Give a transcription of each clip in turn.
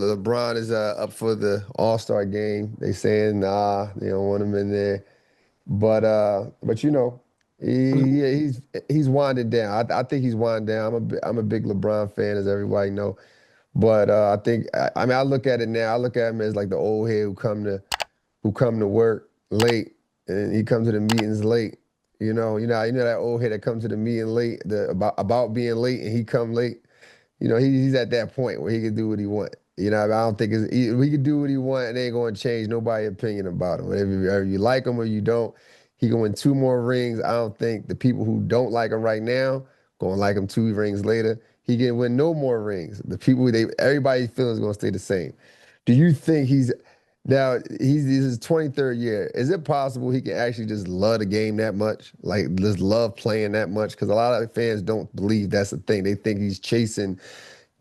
LeBron is up for the All-Star game. They saying nah, they don't want him in there. But he's winding down. I think he's winding down. I'm a big LeBron fan, as everybody know. But I mean I look at it now. I look at him as like the old head who come to work late and he comes to the meetings late. You know that old head that comes to the meeting late, about being late and he come late. He's at that point where he can do what he want. I don't think he can do what he want and it ain't going to change nobody's opinion about him. Whether you like him or you don't, he can win two more rings. I don't think the people who don't like him right now going to like him two rings later. He can win no more rings. The people everybody feels going to stay the same. Do you think this is his 23rd year? Is it possible he can actually just love the game that much? Like just love playing that much? Because a lot of fans don't believe that's the thing. They think he's chasing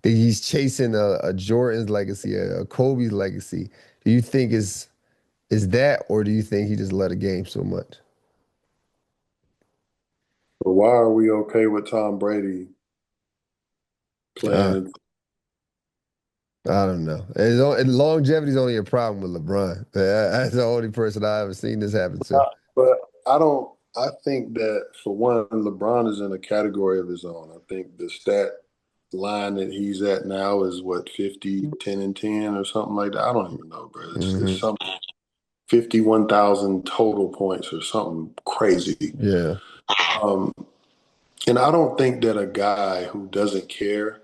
a Jordan's legacy, a Kobe's legacy. Do you think is that, or do you think he just love the game so much? But why are we okay with Tom Brady Uh, playing? I don't know. Longevity is only a problem with LeBron. That's the only person I ever seen this happen to. But I don't. I think that for one, LeBron is in a category of his own. I think the stat line that he's at now is what 50, 10 and 10 or something like that. I don't even know, bro. It's Hmm. something 51,000 total points or something crazy. Yeah. Um, and I don't think that a guy who doesn't care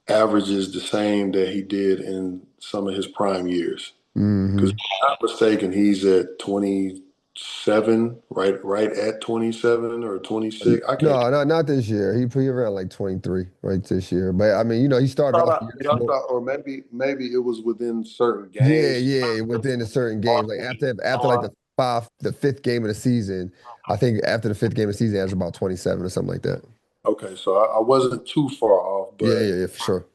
averages the same that he did in some of his prime years. Because Hmm. if I'm not mistaken, he's at 27, right at 27 or 26. I can't. No, not this year. He around like 23 right this year. But I mean, he started off the year I slow. thought, or maybe it was within certain Yeah, games. yeah, within a certain games. Like after like the fifth game of the season, I think after the fifth game of the season, it was about 27 or something like that. Okay, so I wasn't too far off, Yeah, but yeah, yeah, for sure.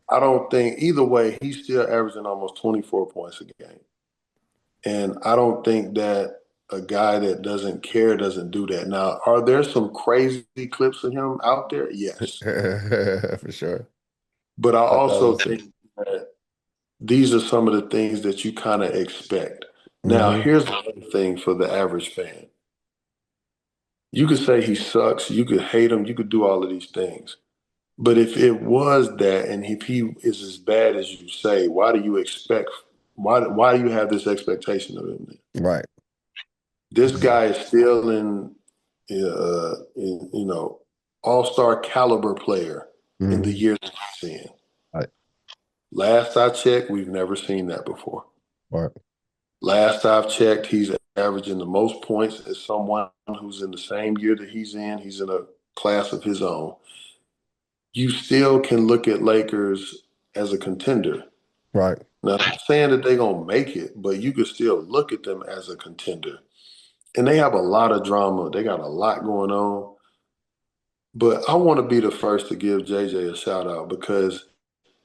I don't think either way he's still averaging almost 24 points a game, and I don't think that a guy that doesn't care doesn't do that. Now, are there some crazy clips of him out there? Yes, For sure. but I A also thousand percent. think that these are some of the things that you kind of expect. Now, Mm-hmm. here's the other thing for the average fan. You could say he sucks, you could hate him, you could do all of these things. But if it was that, and if he is as bad as you say, why do you expect? Why do you have this expectation of him? Right. This Yeah. guy is still in all-star caliber player in the Mm-hmm. year that he's in. Right. Last I checked, we've never seen that before. Right. Last I've checked, he's averaging the most points as someone who's in the same year that he's in. He's in a class of his own. You still can look at Lakers as a contender. Right. Now, I'm not saying that they're gonna make it, but you could still look at them as a contender. And they have a lot of drama. They got a lot going on. But I want to be the first to give JJ a shout out because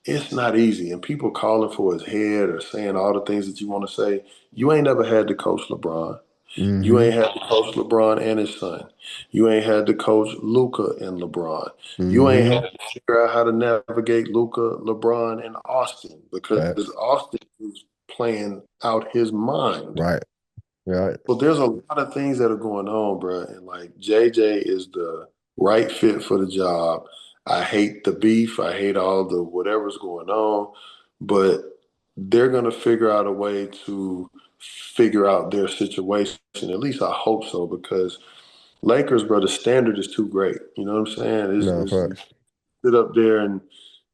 it's not easy. And people calling for his head or saying all the things that you want to say. You ain't never had to coach LeBron. You Mm-hmm. ain't had to coach LeBron and his son. You ain't had to coach Luca and LeBron. You ain't Mm-hmm. had to figure out how to navigate Luca, LeBron, and Austin because Facts. Austin is playing out his mind. Right. Right. So there's a lot of things that are going on, bro. And like JJ is the right fit for the job. I hate the beef. I hate all the whatever's going on, but they're gonna figure out a way to figure out their situation. At least I hope so, because Lakers, bro, the standard is too great. You know what I'm saying? No, You facts. sit up there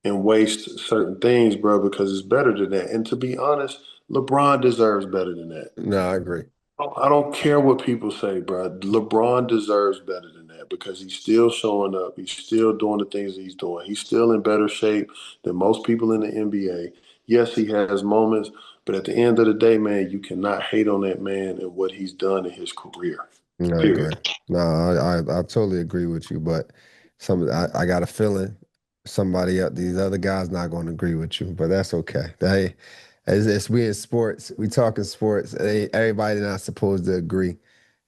and waste certain things, bro, because it's better than that. And to be honest, LeBron deserves better than that. No, I agree. I don't care what people say, bro. LeBron deserves better than that because he's still showing up. He's still doing the things he's doing. He's still in better shape than most people in the NBA. Yes, he has moments, but at the end of the day, man, you cannot hate on that man and what he's done in his career. No, I Period. agree. No, I totally agree with you, but I got a feeling these other guys not going to agree with you, but that's okay. It's we in sports, we talking sports. Everybody not supposed to agree,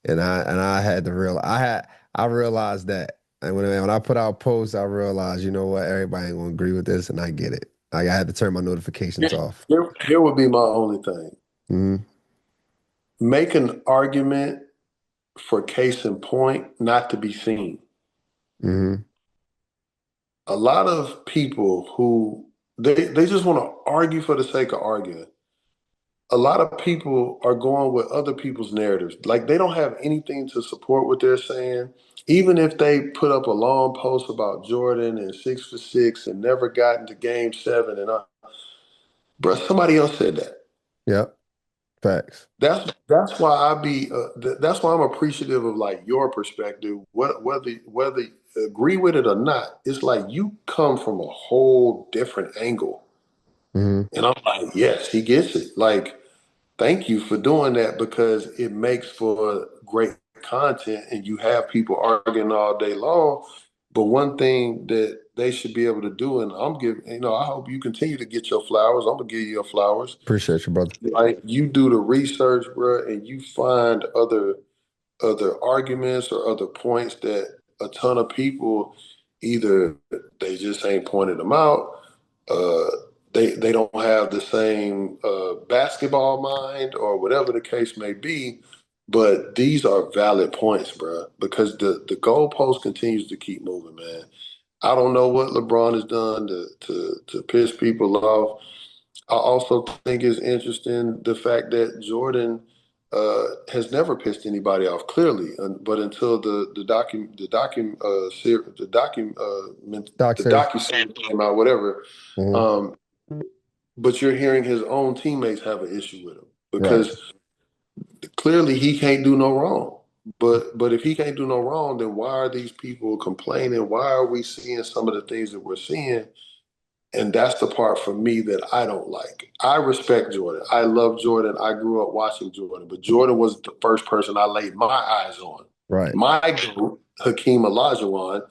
and I had to real I realized that, and when I put out posts, I realized everybody ain't gonna agree with this, and I get it. I had to turn my notifications Here, off. here would be my only thing. Mm-hmm. Make an argument for case in point not to be seen. Mm-hmm. A lot of people who they just want to argue for the sake of arguing. A lot of people are going with other people's narratives. Like they don't have anything to support what they're saying. Even if they put up a long post about Jordan and 6 for 6 and never got into game 7 and bro, somebody else said that. Yep. Facts. That's why that's why I'm appreciative of like your perspective, whether you agree with it or not. It's like you come from a whole different angle, Mm-hmm. and I'm like, yes, he gets it. Like, thank you for doing that because it makes for great content, and you have people arguing all day long. But one thing that they should be able to do, and I'm giving, I hope you continue to get your flowers. I'm gonna give you your flowers. Appreciate you, brother. Like you do the research, bro, and you find other arguments or other points that a ton of people either they just ain't pointed them out. Uh, they don't have the same basketball mind or whatever the case may be. But these are valid points, bro, because the goalpost continues to keep moving, man. I don't know what LeBron has done to piss people off. I also think it's interesting the fact that Jordan has never pissed anybody off clearly, but until Doc the series. docu series came out, whatever. Mm-hmm. Um, but you're hearing his own teammates have an issue with him Right. because clearly he can't do no wrong. But if he can't do no wrong, then why are these people complaining? Why are we seeing some of the things that we're seeing? And that's the part for me that I don't like. I respect Jordan. I love Jordan. I grew up watching Jordan, but Jordan was the first person I laid my eyes on. Right. My GOAT, Hakeem Olajuwon,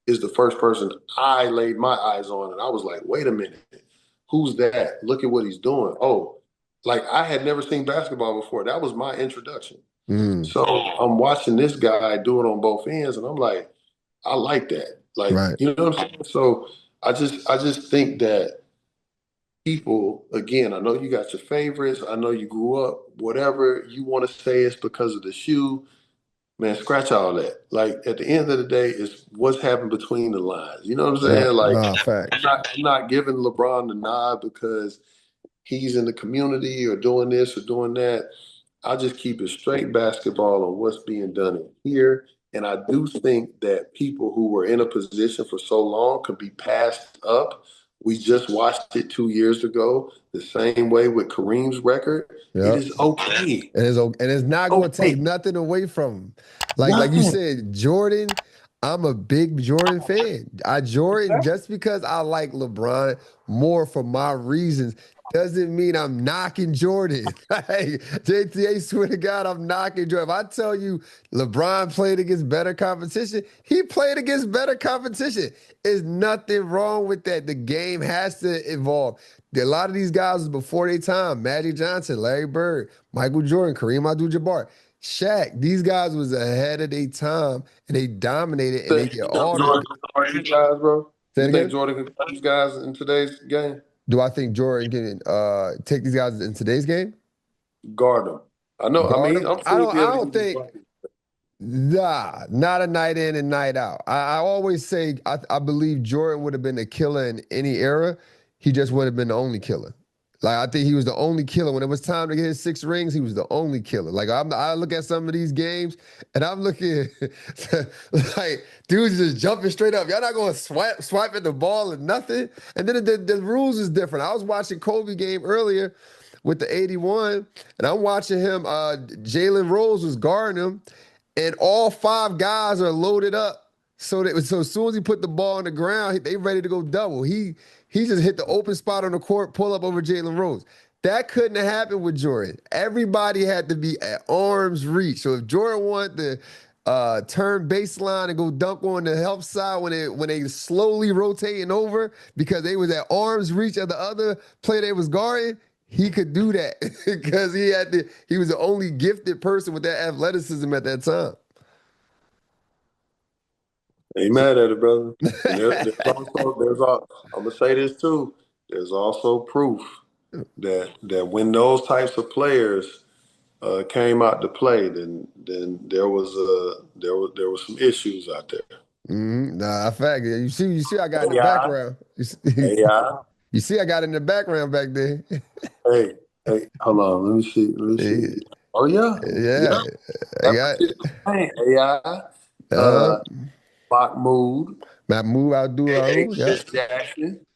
is the first person I laid my eyes on. And I was like, wait a minute, who's that? Look at what he's doing. Oh, like I had never seen basketball before. That was my introduction. Mm. So I'm watching this guy do it on both ends, and I'm like, I like that. Like, Right. you know what I'm saying? So I just think that people, again, I know you got your favorites. I know you grew up, whatever you want to say it's because of the shoe. Man, scratch all that. Like at the end of the day, it's what's happened between the lines. You know what I'm Yep. saying? Like Nah, facts. I'm not giving LeBron the nod because he's in the community or doing this or doing that. I just keep it straight basketball on what's being done in here. And I do think that people who were in a position for so long could be passed up. We just watched it 2 years ago, the same way with Kareem's record. It Yep. is okay. And it's not going to take Okay. nothing away from him. Like you Nothing. said, Jordan. I'm a big Jordan fan. I Jordan just because I like LeBron more for my reasons doesn't mean I'm knocking Jordan. Like JTA, swear to God, I'm knocking Jordan. If I tell you LeBron played against better competition, he played against better competition. There's nothing wrong with that. The game has to evolve. A lot of these guys was before their time. Magic Johnson, Larry Bird, Michael Jordan, Kareem Abdul-Jabbar, Shaq. These guys was ahead of their time and they dominated and they You get think all the. Jordan can guard these guys, bro? Say it You think again. Jordan can guard these guys in today's game? Do I think Jordan can take these guys in today's game? Guard them. I know. I Guard mean, them? I'm sure he'll be I able to don't use his think. body. Nah, not a night in and night out. I always say I believe Jordan would have been a killer in any era. He just would have been the only killer. Like I think he was the only killer when it was time to get his 6 rings. He was the only killer. Like I look at some of these games and I'm looking like dudes just jumping straight up. Y'all not going to swipe at the ball and nothing. And then the rules is different. I was watching Kobe game earlier with the 81, and I'm watching him. Jalen Rose was guarding him and all 5 guys are loaded up. So as soon as he put the ball on the ground, they ready to go double. He just hit the open spot on the court, pull up over Jalen Rose. That couldn't have happened with Jordan. Everybody had to be at arm's reach. So if Jordan wanted to turn baseline and go dunk on the help side when they slowly rotating over because they was at arm's reach of the other player they was guarding, he could do that because he was the only gifted person with that athleticism at that time. Ain't mad at it, brother. And there's also I'm gonna say this too. there's also proof that when those types of players came out to play, then there was some issues out there. Nah, fact. You see, I got in the AI, background. AI. You see, I got in the background back there. Hey, hey, hold on. Let me see. Let me see. Oh yeah, Yeah, yeah. I That got. particular thing, AI, Uh, uh, Mood, Matt move out, do our own. Yeah. Chris Jackson.